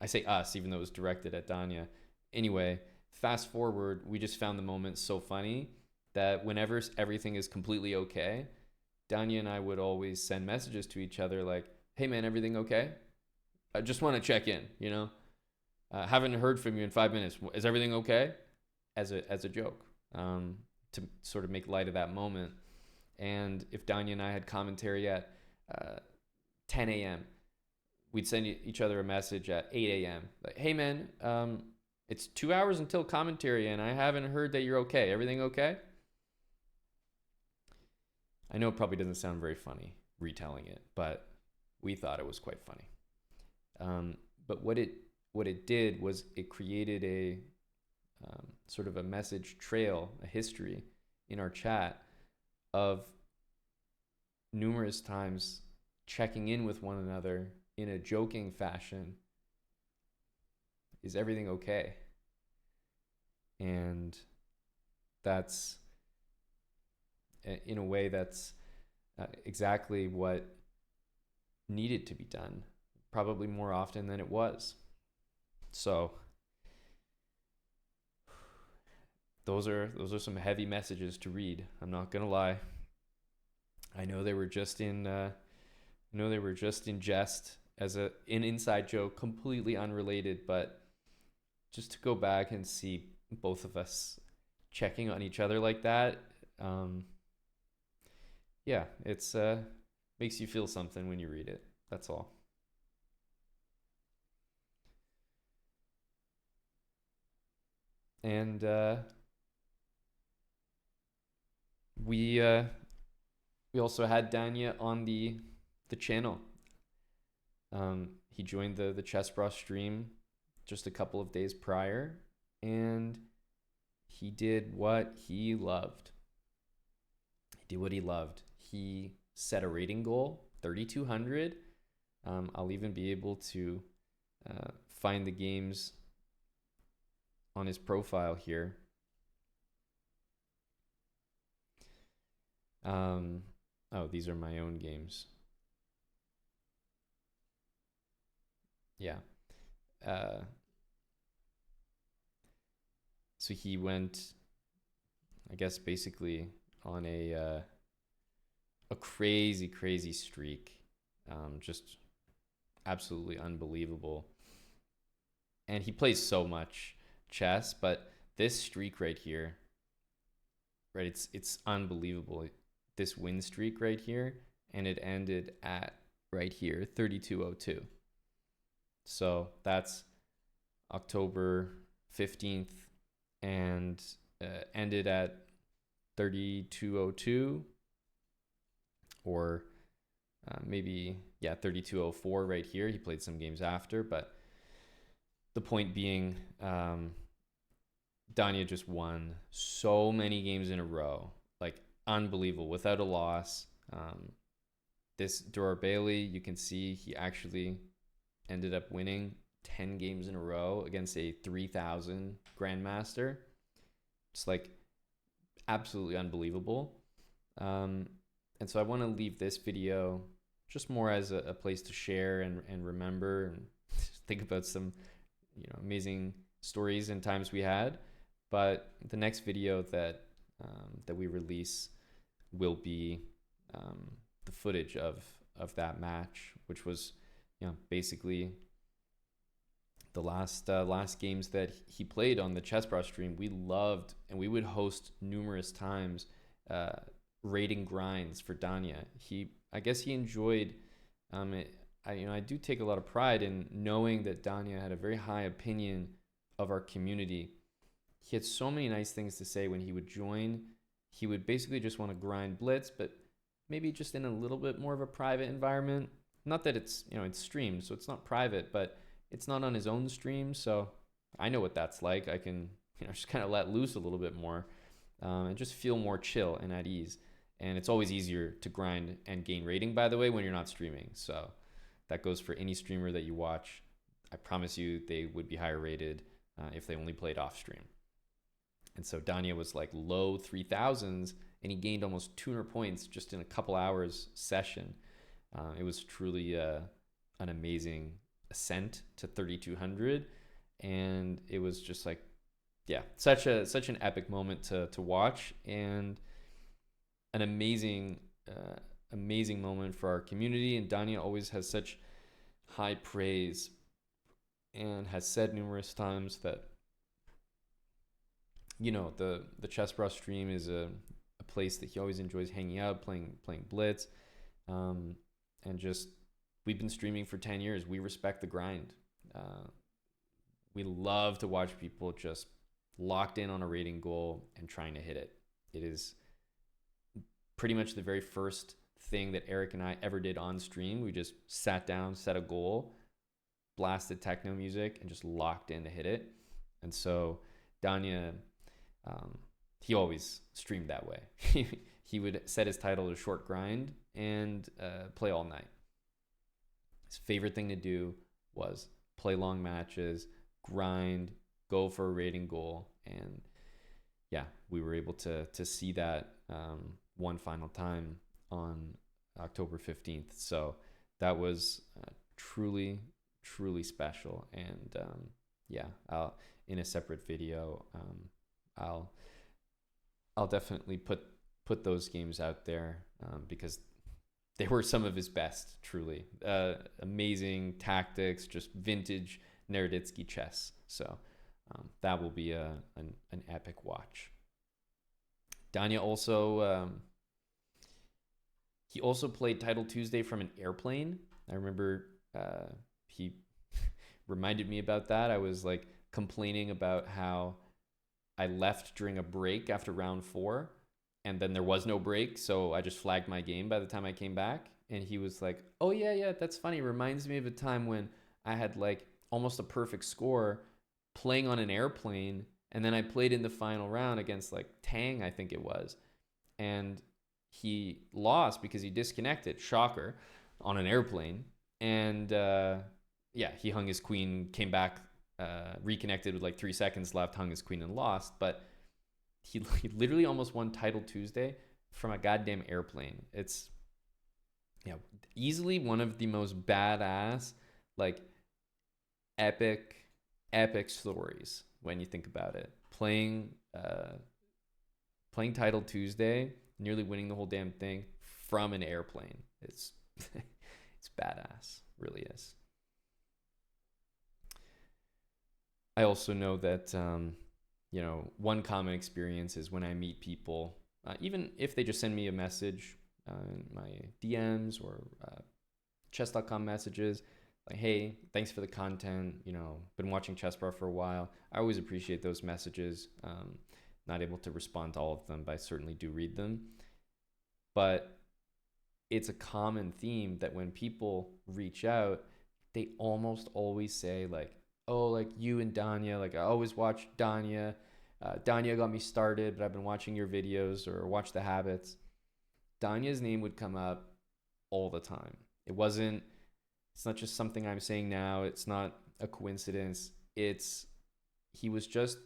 I say us, even though it was directed at Danya. Anyway, fast forward, we just found the moment so funny that whenever everything is completely okay, Danya and I would always send messages to each other like, hey man, everything okay? I just want to check in, you know? Haven't heard from you in 5 minutes. Is everything okay? As a joke, to sort of make light of that moment. And if Danya and I had commentary at 10 a.m., we'd send each other a message at 8 a.m. Like, hey man, it's 2 hours until commentary and I haven't heard that you're okay. Everything okay? I know it probably doesn't sound very funny retelling it, but we thought it was quite funny. But what it did was it created a sort of a message trail, a history in our chat of numerous times checking in with one another in a joking fashion. Is everything okay? And that's, in a way, that's exactly what needed to be done, probably more often than it was. So those are some heavy messages to read. I'm not gonna lie. I know they were just in jest as an inside joke, completely unrelated, but just to go back and see both of us checking on each other like that, yeah, it's makes you feel something when you read it. That's all. And we also had Danya on the channel. He joined the chessbrah stream just a couple of days prior, and he did what he loved. He set a rating goal, 3,200. I'll even be able to find the games on his profile here. Oh, these are my own games. Yeah. So he went, I guess, basically on a crazy streak, just absolutely unbelievable. And he plays so much chess, but this streak right here, right, it's unbelievable. This win streak right here, and it ended at right here, 3202. So that's October 15th, and ended at 3202, or maybe, yeah, 3204 right here. He played some games after, but the point being, Danya just won so many games in a row, like unbelievable, without a loss. This Durr Bailey, you can see he actually ended up winning 10 games in a row against a 3,000 grandmaster. It's like absolutely unbelievable. And so I want to leave this video just more as a place to share and remember and think about some, amazing stories and times we had. But the next video that we release will be the footage of that match, which was, basically the last games that he played on the chessbrah stream. We loved, and we would host numerous times rating grinds for Danya. I guess he enjoyed it. I do take a lot of pride in knowing that Danya had a very high opinion of our community. He had so many nice things to say when he would join. He would basically just want to grind blitz, but maybe just in a little bit more of a private environment. Not that it's, it's streamed, so it's not private, but it's not on his own stream. So I know what that's like. I can, just kind of let loose a little bit more and just feel more chill and at ease. And it's always easier to grind and gain rating, by the way, when you're not streaming. So that goes for any streamer that you watch. I promise you they would be higher rated if they only played off stream. And so Danya was like low 3,000s, and he gained almost 200 points just in a couple hours session. It was truly an amazing ascent to 3,200, and it was just like, yeah, such an epic moment to watch, and an amazing moment for our community. And Danya always has such high praise and has said numerous times that, the chessbrah stream is a place that he always enjoys hanging out, playing blitz, and just, we've been streaming for 10 years. We respect the grind. We love to watch people just locked in on a rating goal and trying to hit it. It is pretty much the very first thing that Eric and I ever did on stream. We just sat down, set a goal, blasted techno music, and just locked in to hit it. And so Danya, he always streamed that way. He would set his title to short grind and play all night. His favorite thing to do was play long matches, grind, go for a rating goal. And yeah, we were able to see that one final time on October 15th. So that was truly, truly special. And yeah, in a separate video, I'll definitely put those games out there because they were some of his best, truly. Amazing tactics, just vintage Naroditsky chess. So that will be an epic watch. Danya also, he also played Title Tuesday from an airplane. I remember he reminded me about that. I was like complaining about how I left during a break after round 4. And then there was no break, so I just flagged my game by the time I came back. And he was like, oh, yeah, that's funny. Reminds me of a time when I had like almost a perfect score playing on an airplane. And then I played in the final round against like Tang, I think it was. And he lost because he disconnected, shocker, on an airplane. And yeah, he hung his queen, came back, reconnected with like 3 seconds left, hung his queen and lost. But he literally almost won Title Tuesday from a goddamn airplane. It's easily one of the most badass, like epic stories when you think about it. Playing Title Tuesday, nearly winning the whole damn thing from an airplane. It's it's badass, really is. I also know that one common experience is when I meet people, even if they just send me a message in my DMs or chess.com messages, like, hey, thanks for the content, been watching chessbrah for a while. I always appreciate those messages. Not able to respond to all of them, but I certainly do read them. But it's a common theme that when people reach out, they almost always say like, oh, like you and Danya, like I always watch Danya. Danya got me started, but I've been watching your videos or watch the habits. Danya's name would come up all the time. It's not just something I'm saying now. It's not a coincidence. He was just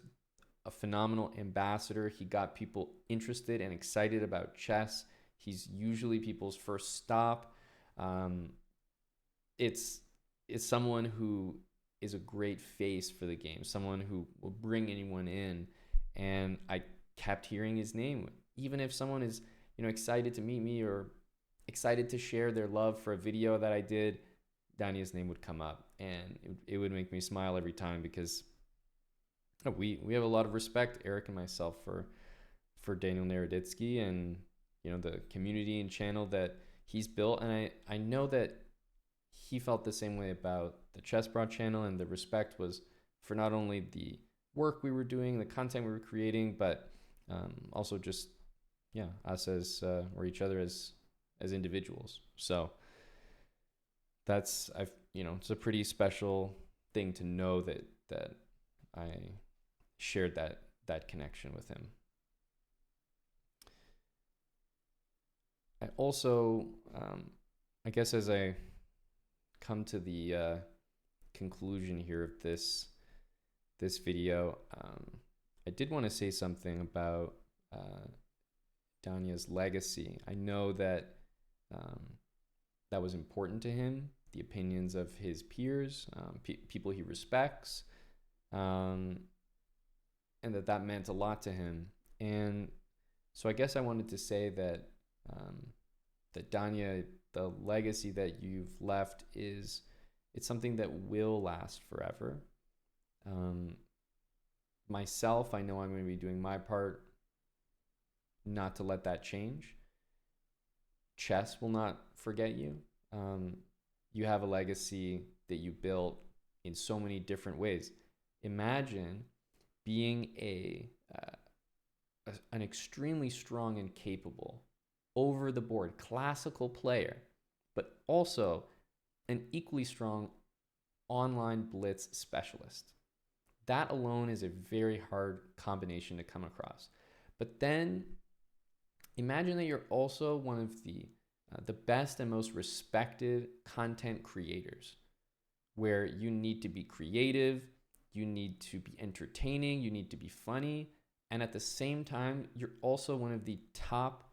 a phenomenal ambassador. He got people interested and excited about chess. He's usually people's first stop. It's someone who is a great face for the game, someone who will bring anyone in. And I kept hearing his name. Even if someone is, excited to meet me or excited to share their love for a video that I did, Danya's name would come up. And it would make me smile every time because we have a lot of respect, Eric and myself, for Daniel Naroditsky and, the community and channel that he's built. And I know that he felt the same way about the chessbrah channel, and the respect was for not only the work we were doing, the content we were creating, but also just us as or each other as individuals. So it's a pretty special thing to know that I shared that connection with him. I also I guess as I come to the conclusion here of this video, I did want to say something about Danya's legacy. I know that that was important to him, the opinions of his peers, people he respects, and that meant a lot to him. And so I guess I wanted to say that Danya, the legacy that you've left it's something that will last forever. Myself, I know I'm going to be doing my part not to let that change. Chess will not forget you. You have a legacy that you built in so many different ways. Imagine being an extremely strong and capable over the board classical player, but also an equally strong online blitz specialist. That alone is a very hard combination to come across. But then imagine that you're also one of the best and most respected content creators, where you need to be creative, you need to be entertaining, you need to be funny, and at the same time, you're also one of the top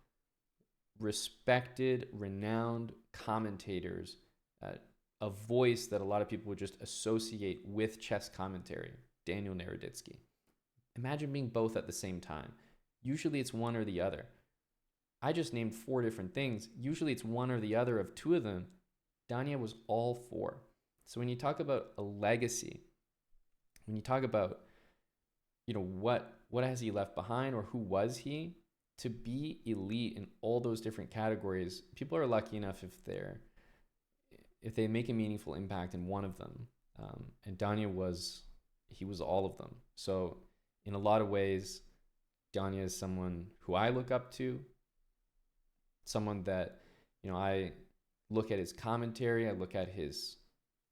respected, renowned commentators, a voice that a lot of people would just associate with chess commentary, Daniel Naroditsky. Imagine being both at the same time. Usually it's one or the other. I just named 4 different things. Usually it's one or the other of 2 of them. Daniel was all 4. So when you talk about a legacy, when you talk about, what has he left behind, or who was he, to be elite in all those different categories, people are lucky enough if they make a meaningful impact in one of them. And Daniel was all of them. So in a lot of ways, Daniel is someone who I look up to, someone that, I look at his commentary, I look at his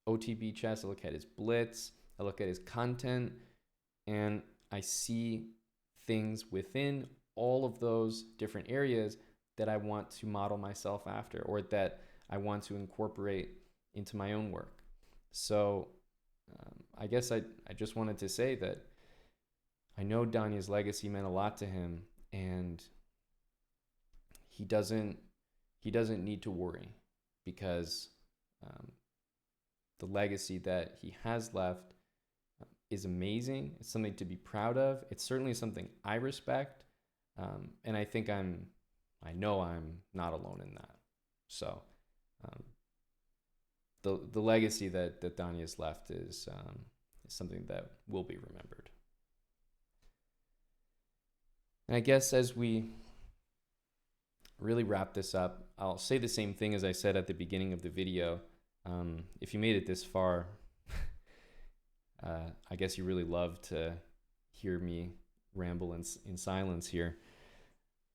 OTB chess, I look at his blitz, I look at his content, and I see things within all of those different areas that I want to model myself after, or that I want to incorporate into my own work. So I guess I just wanted to say that I know Daniel's legacy meant a lot to him, and he doesn't need to worry, because the legacy that he has left is amazing. It's something to be proud of. It's certainly something I respect, and I think I know I'm not alone in that. So the legacy that Daniel has left is something that will be remembered. And I guess as we really wrap this up, I'll say the same thing as I said at the beginning of the video. If you made it this far, I guess you really love to hear me ramble in silence here.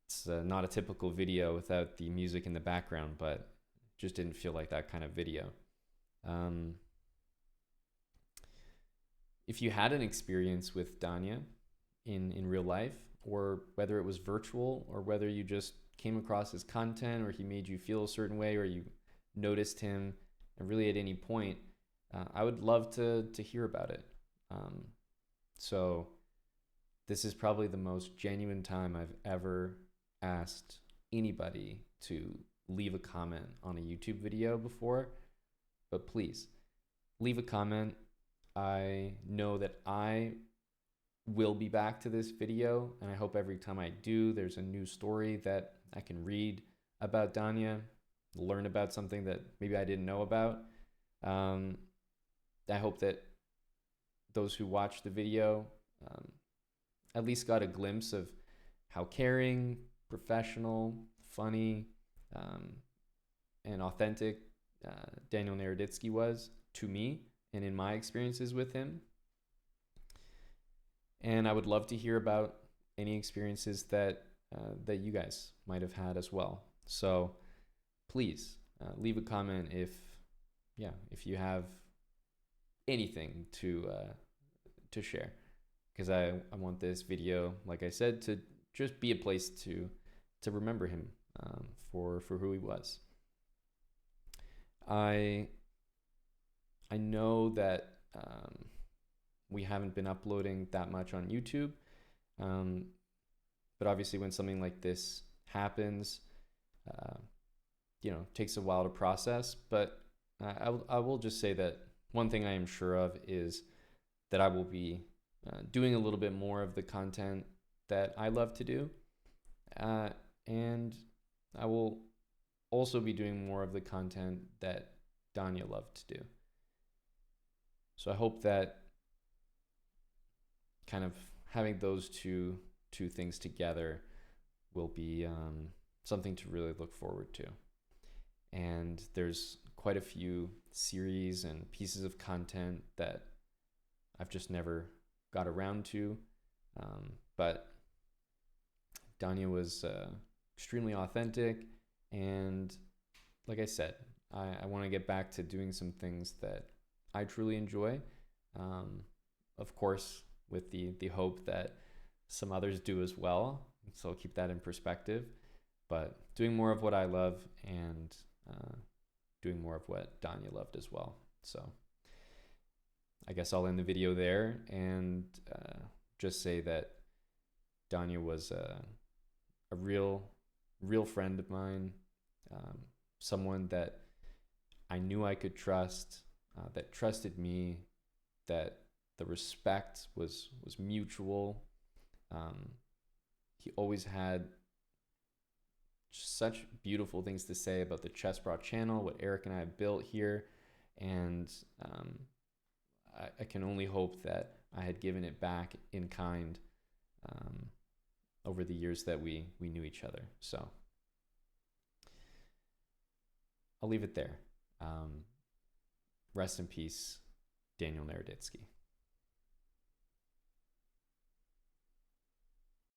It's not a typical video without the music in the background, but just didn't feel like that kind of video. If you had an experience with Daniel in real life, or whether it was virtual, or whether you just came across his content, or he made you feel a certain way, or you noticed him, and really at any point, I would love to hear about it. So this is probably the most genuine time I've ever asked anybody to leave a comment on a YouTube video before, but please leave a comment. I know that I will be back to this video, and I hope every time I do, there's a new story that I can read about Daniel, learn about something that maybe I didn't know about. I hope that those who watch the video at least got a glimpse of how caring, professional, funny, and authentic Daniel Naroditsky was to me and in my experiences with him. And I would love to hear about any experiences that you guys might have had as well. So please leave a comment if you have anything to share, because I want this video, like I said, to just be a place to remember him for who he was. I know that we haven't been uploading that much on YouTube, but obviously when something like this happens, it takes a while to process. But I will just say that one thing I am sure of is that I will be doing a little bit more of the content that I love to do, and I will also be doing more of the content that Daniel loved to do. So I hope that kind of having those two things together will be something to really look forward to. And there's quite a few series and pieces of content that I've just never got around to. But Daniel was extremely authentic. And like I said, I want to get back to doing some things that I truly enjoy. Of course, with the hope that some others do as well. So I'll keep that in perspective. But doing more of what I love, and doing more of what Danya loved as well. So I guess I'll end the video there, and just say that Danya was a real friend of mine, someone that I knew I could trust, that trusted me, that the respect was mutual. He always had such beautiful things to say about the chessbrah channel, what Eric and I have built here, and I can only hope that I had given it back in kind over the years that we knew each other. So I'll leave it there. Rest in peace, Daniel Naroditsky.